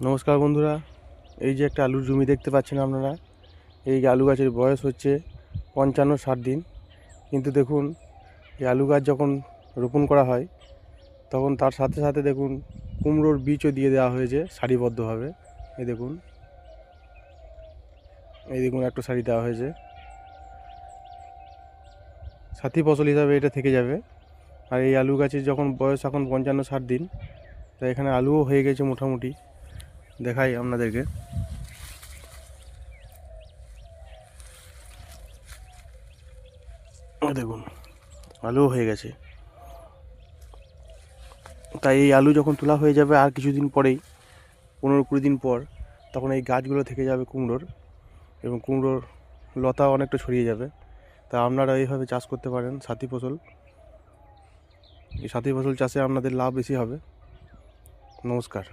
নমস্কার বন্ধুরা, এই যে একটা আলুর জমি দেখতে পাচ্ছেন আপনারা। এই আলু গাছের বয়স হচ্ছে 55-60 দিন। কিন্তু দেখুন, এই আলু গাছ যখন রোপণ করা হয় তখন তার সাথে সাথে দেখুন কুমড়োর বীজও দিয়ে দেওয়া হয়েছে সারিবদ্ধভাবে। এই দেখুন, একটা সারি দেওয়া হয়েছে, সাথী ফসল হিসাবে এটা থেকে যাবে। আর এই আলু গাছের যখন বয়স এখন 55-60 দিন, তাই এখানে আলুও হয়ে গেছে মোটামুটি। দেখাই আপনাদেরকে, দেখুন আলুও হয়ে গেছে। তাই এই আলু যখন তোলা হয়ে যাবে আর কিছুদিন পরেই, 15-20 দিন পর, তখন এই গাছগুলো থেকে যাবে কুমড়োর, এবং কুমড়োর লতা অনেকটা ছড়িয়ে যাবে। তা আপনারা এইভাবে চাষ করতে পারেন সাথী ফসল। এই সাথী ফসল চাষে আপনাদের লাভ বেশি হবে। নমস্কার।